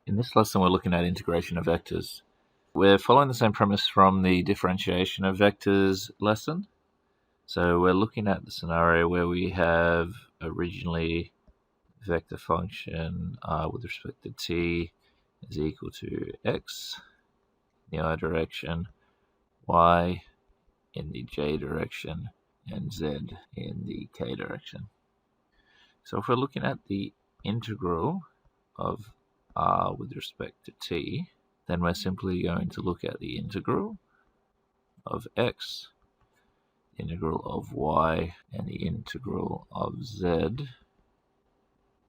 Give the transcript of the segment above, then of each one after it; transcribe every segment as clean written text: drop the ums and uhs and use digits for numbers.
In this lesson, we're looking at integration of vectors. We're following the same premise from the differentiation of vectors lesson. So we're looking at the scenario where we have originally vector function with respect to t is equal to x in the I direction, y in the j direction, and z in the k direction. So if we're looking at the integral of r with respect to t, then we're simply going to look at the integral of x, integral of y, and the integral of z,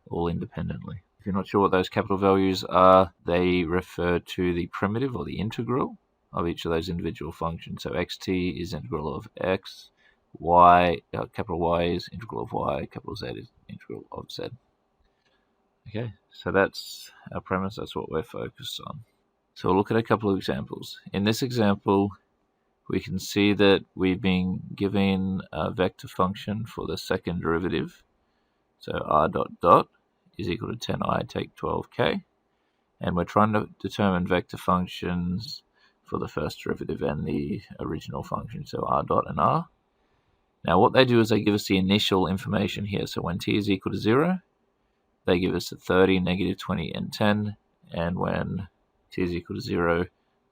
all independently. If you're not sure what those capital values are, they refer to the primitive or the integral of each of those individual functions. So xt is integral of x, y, capital Y is integral of y, capital Z is integral of z. Okay, so that's our premise, that's what we're focused on. So we'll look at a couple of examples. In this example, we can see that we've been given a vector function for the second derivative. So r dot dot is equal to 10i take 12k. And we're trying to determine vector functions for the first derivative and the original function, so r dot and r. Now what they do is they give us the initial information here. So when t is equal to 0, they give us the 30, negative 20, and 10. And when t is equal to 0,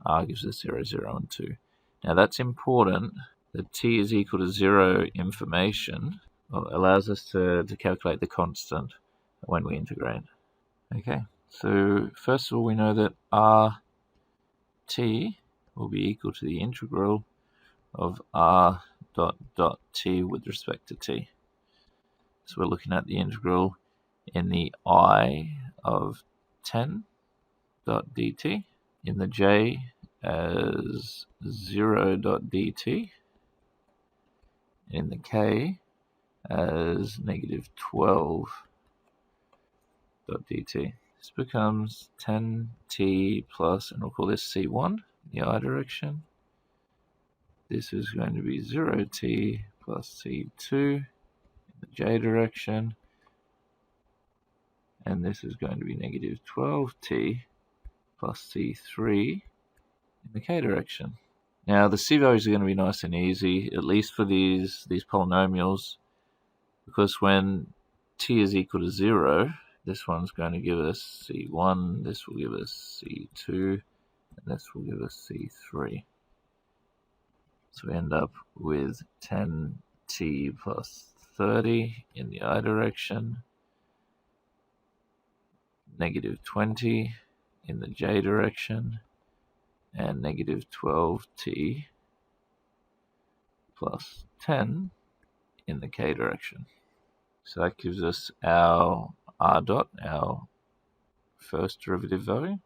r gives us 0, 0, and 2. Now that's important. The t is equal to 0 information allows us to calculate the constant when we integrate. Okay, so first of all, we know that rt will be equal to the integral of r dot dot t with respect to t. So we're looking at the integral in the I of 10 dot dt, in the j as 0 dot dt, in the k as negative 12 dot dt. This becomes 10t plus, and we'll call this c1 in the I direction. This is going to be 0t plus c2 in the j direction. And this is going to be negative 12t plus c3 in the k direction. Now the c values are going to be nice and easy, at least for these polynomials, because when t is equal to 0, this one's going to give us c1, this will give us c2, and this will give us c3. So we end up with 10t plus 30 in the I direction, negative 20 in the j direction, and negative 12t plus 10 in the k direction. So that gives us our r dot, our first derivative value.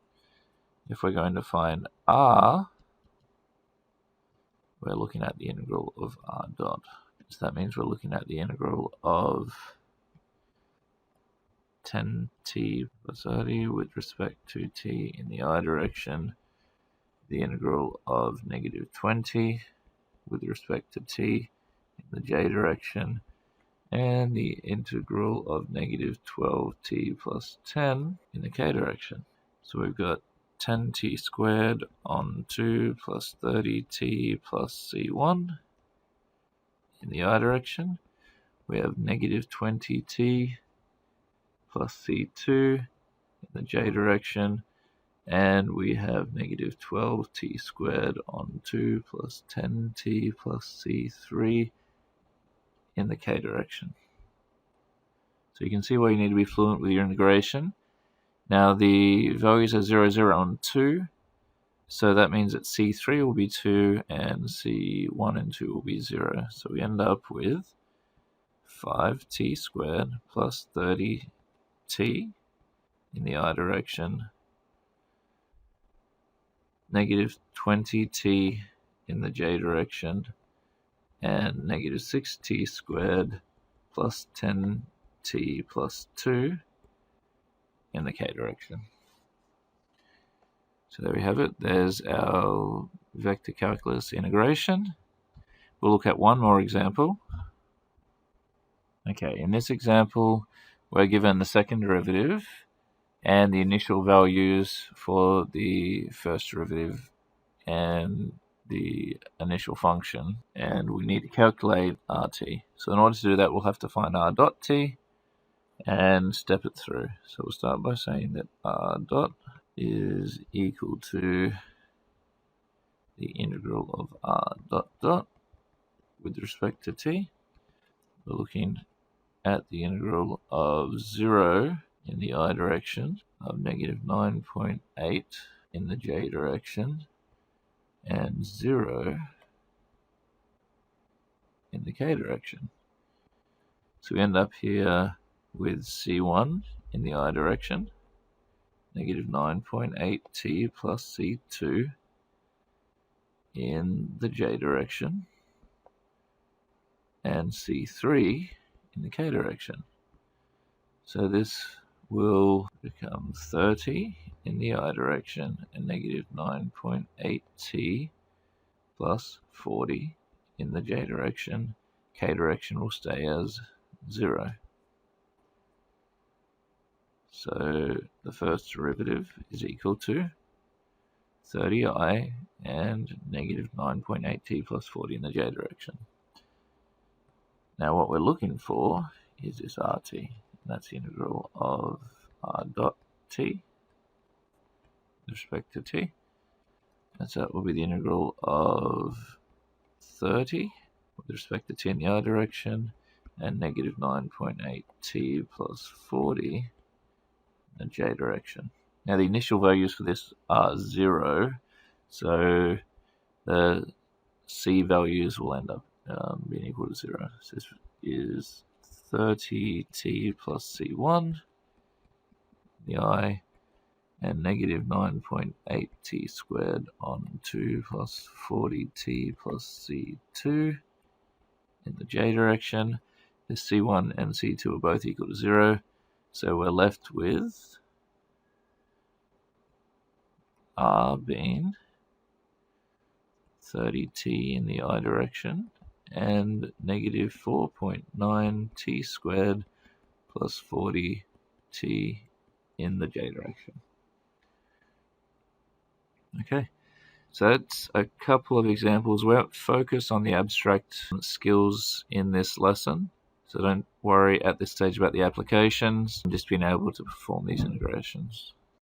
If we're going to find r, we're looking at the integral of r dot. So that means we're looking at the integral of 10t plus 30 with respect to t in the I direction, the integral of negative 20 with respect to t in the j direction, and the integral of negative 12t plus 10 in the k direction. So we've got 10t squared on 2 plus 30t plus c1 in the I direction. We have negative 20t plus c2 in the j direction, and we have negative 12t squared on 2 plus 10t plus c3 in the k direction. So you can see why you need to be fluent with your integration. Now the values are 0, 0, and 2, so that means that c3 will be 2 and c1 and 2 will be 0. So we end up with 5t squared plus 30t in the I direction, negative 20t in the j direction, and negative 6t squared plus 10t plus 2 in the k direction. So there we have it. There's our vector calculus integration. We'll look at one more example. Okay, in this example, we're given the second derivative, and the initial values for the first derivative and the initial function, and we need to calculate RT. So in order to do that, we'll have to find R dot t and step it through. So we'll start by saying that R dot is equal to the integral of R dot dot with respect to t. We're looking at the integral of 0 in the I direction, of negative 9.8 in the j direction, and 0 in the k direction. So we end up here with C1 in the I direction, negative 9.8t plus C2 in the j direction, and C3 in the k direction. So this will become 30 in the I direction and negative 9.8t plus 40 in the j direction. K direction will stay as 0. So the first derivative is equal to 30i and negative 9.8t plus 40 in the j direction. Now what we're looking for is this RT. That's the integral of R dot t with respect to t. And so that will be the integral of 30 with respect to t in the I direction and negative 9.8t plus 40 in the j direction. Now the initial values for this are 0, so the c values will end up being equal to 0. So this is 30t plus c1 the I, and negative 9.8t squared on 2 plus 40t plus c2 in the j direction. The c1 and c2 are both equal to 0, so we're left with R being 30t in the I direction and negative 4.9t squared plus 40t in the j direction. Okay, so that's a couple of examples. We won't focus on the abstract skills in this lesson, so don't worry at this stage about the applications, just being able to perform these integrations.